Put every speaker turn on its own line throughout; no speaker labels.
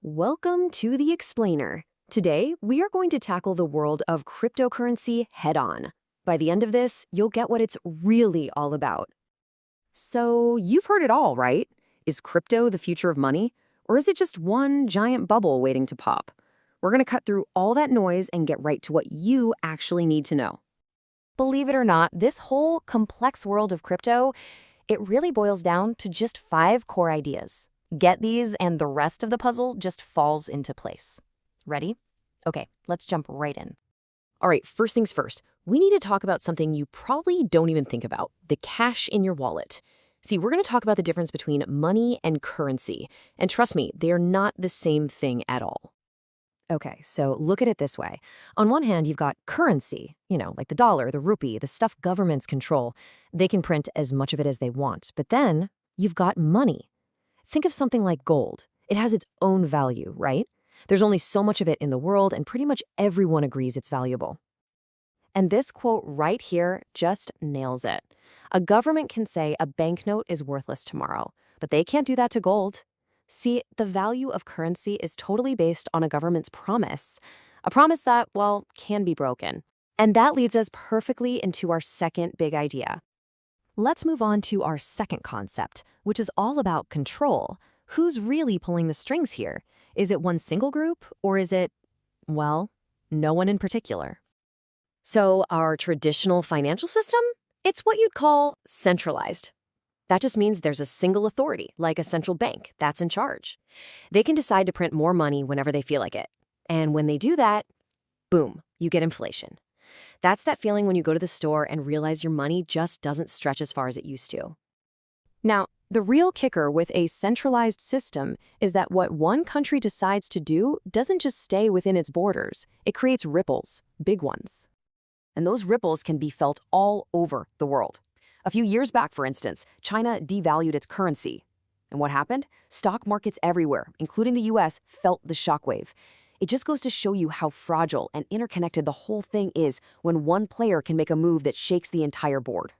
Welcome to The Explainer. Today, we are going to tackle the world of cryptocurrency head-on. By the end of this, you'll get what it's really all about. So, you've heard it all, right? Is crypto the future of money? Or is it just one giant bubble waiting to pop? We're going to cut through all that noise and get right to what you actually need to know. Believe it or not, this whole complex world of crypto, it really boils down to just 5 core ideas. Get these and the rest of the puzzle just falls into place. Ready? Okay, let's jump right in. All right, first things first, we need to talk about something you probably don't even think about, the cash in your wallet. See, we're going to talk about the difference between money and currency. And trust me, they are not the same thing at all. Okay, so look at it this way. On one hand, you've got currency, like the dollar, the rupee, the stuff governments control. They can print as much of it as they want. But then you've got money. Think of something like gold. It has its own value, right? There's only so much of it in the world, and pretty much everyone agrees it's valuable. And this quote right here just nails it. A government can say a banknote is worthless tomorrow, but they can't do that to gold. See, the value of currency is totally based on a government's promise. A promise that, well, can be broken. And that leads us perfectly into our second big idea. Let's move on to our second concept, which is all about control. Who's really pulling the strings here? Is it one single group, or is it, well, no one in particular? So our traditional financial system? It's what you'd call centralized. That just means there's a single authority, like a central bank, that's in charge. They can decide to print more money whenever they feel like it. And when they do that, boom, you get inflation. That's that feeling when you go to the store and realize your money just doesn't stretch as far as it used to. Now, the real kicker with a centralized system is that what one country decides to do doesn't just stay within its borders. It creates ripples, big ones. And those ripples can be felt all over the world. A few years back, for instance, China devalued its currency. And what happened? Stock markets everywhere, including the US, felt the shockwave. It just goes to show you how fragile and interconnected the whole thing is when one player can make a move that shakes the entire board.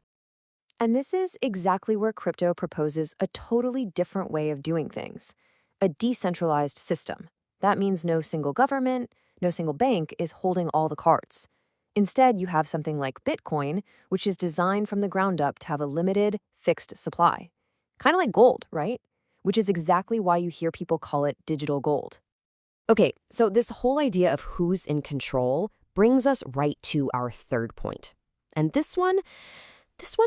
And this is exactly where crypto proposes a totally different way of doing things. A decentralized system. That means no single government, no single bank is holding all the cards. Instead, you have something like Bitcoin, which is designed from the ground up to have a limited, fixed supply. Kind of like gold, right? Which is exactly why you hear people call it digital gold. Okay, so this whole idea of who's in control brings us right to our third point. And this one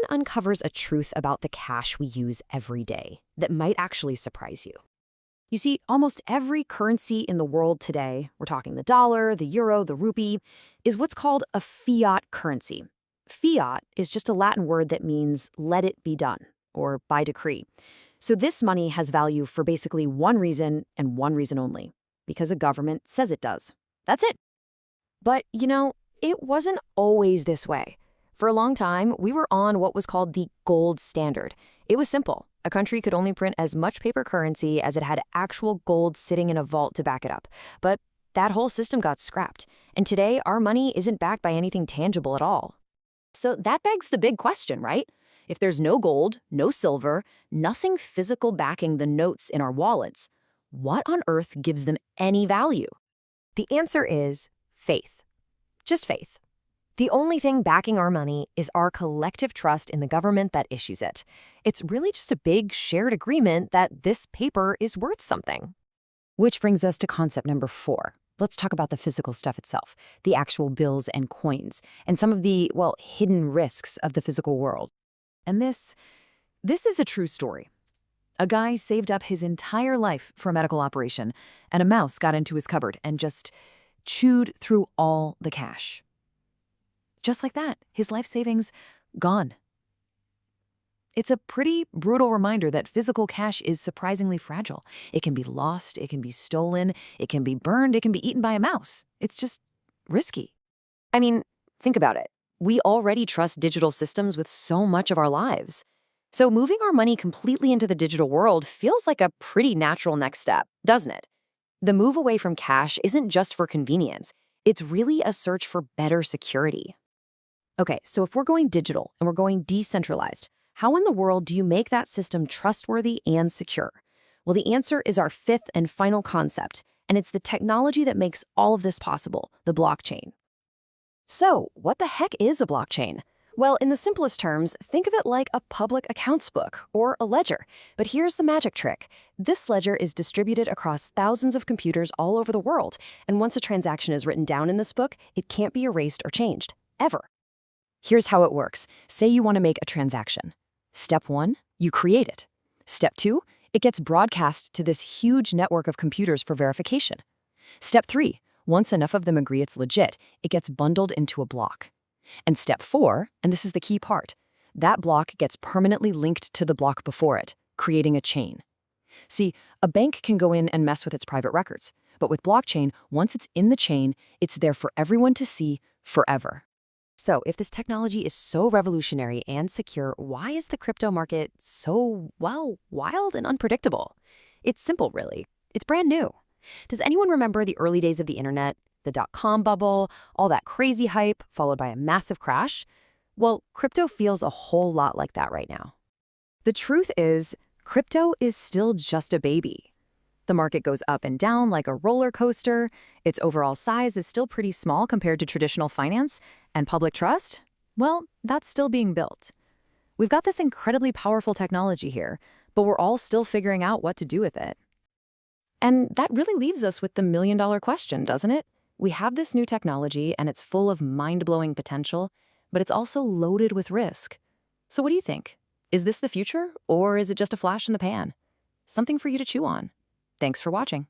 uncovers a truth about the cash we use every day that might actually surprise you. You see, almost every currency in the world today, we're talking the dollar, the euro, the rupee, is what's called a fiat currency. Fiat is just a Latin word that means let it be done, or by decree. So this money has value for basically one reason and one reason only. Because a government says it does. That's it. But, it wasn't always this way. For a long time, we were on what was called the gold standard. It was simple. A country could only print as much paper currency as it had actual gold sitting in a vault to back it up. But that whole system got scrapped. And today, our money isn't backed by anything tangible at all. So that begs the big question, right? If there's no gold, no silver, nothing physical backing the notes in our wallets, what on earth gives them any value? The answer is faith. Just faith. The only thing backing our money is our collective trust in the government that issues it. It's really just a big shared agreement that this paper is worth something. Which brings us to concept number 4. Let's talk about the physical stuff itself, the actual bills and coins, and some of the, hidden risks of the physical world. And this is a true story. A guy saved up his entire life for a medical operation, and a mouse got into his cupboard and just chewed through all the cash. Just like that, his life savings gone. It's a pretty brutal reminder that physical cash is surprisingly fragile. It can be lost, it can be stolen, it can be burned, it can be eaten by a mouse. It's just risky. I mean, think about it. We already trust digital systems with so much of our lives. So moving our money completely into the digital world feels like a pretty natural next step, doesn't it? The move away from cash isn't just for convenience. It's really a search for better security. Okay, so if we're going digital and we're going decentralized, how in the world do you make that system trustworthy and secure? Well, the answer is our fifth and final concept, and it's the technology that makes all of this possible, the blockchain. So, what the heck is a blockchain? Well, in the simplest terms, think of it like a public accounts book or a ledger. But here's the magic trick. This ledger is distributed across thousands of computers all over the world, and once a transaction is written down in this book, it can't be erased or changed, ever. Here's how it works. Say you want to make a transaction. Step 1, you create it. Step 2, it gets broadcast to this huge network of computers for verification. Step 3, once enough of them agree it's legit, it gets bundled into a block. And step 4, and this is the key part, that block gets permanently linked to the block before it, creating a chain. See, a bank can go in and mess with its private records, but with blockchain, once it's in the chain, it's there for everyone to see forever. So, if this technology is so revolutionary and secure, why is the crypto market so, well, wild and unpredictable? It's simple, really. It's brand new. Does anyone remember the early days of the internet, the dot-com bubble, all that crazy hype, followed by a massive crash? Well, crypto feels a whole lot like that right now. The truth is, crypto is still just a baby. The market goes up and down like a roller coaster. Its overall size is still pretty small compared to traditional finance, and public trust? Well, that's still being built. We've got this incredibly powerful technology here, but we're all still figuring out what to do with it. And that really leaves us with the million-dollar question, doesn't it? We have this new technology, and it's full of mind-blowing potential, but it's also loaded with risk. So what do you think? Is this the future, or is it just a flash in the pan? Something for you to chew on. Thanks for watching.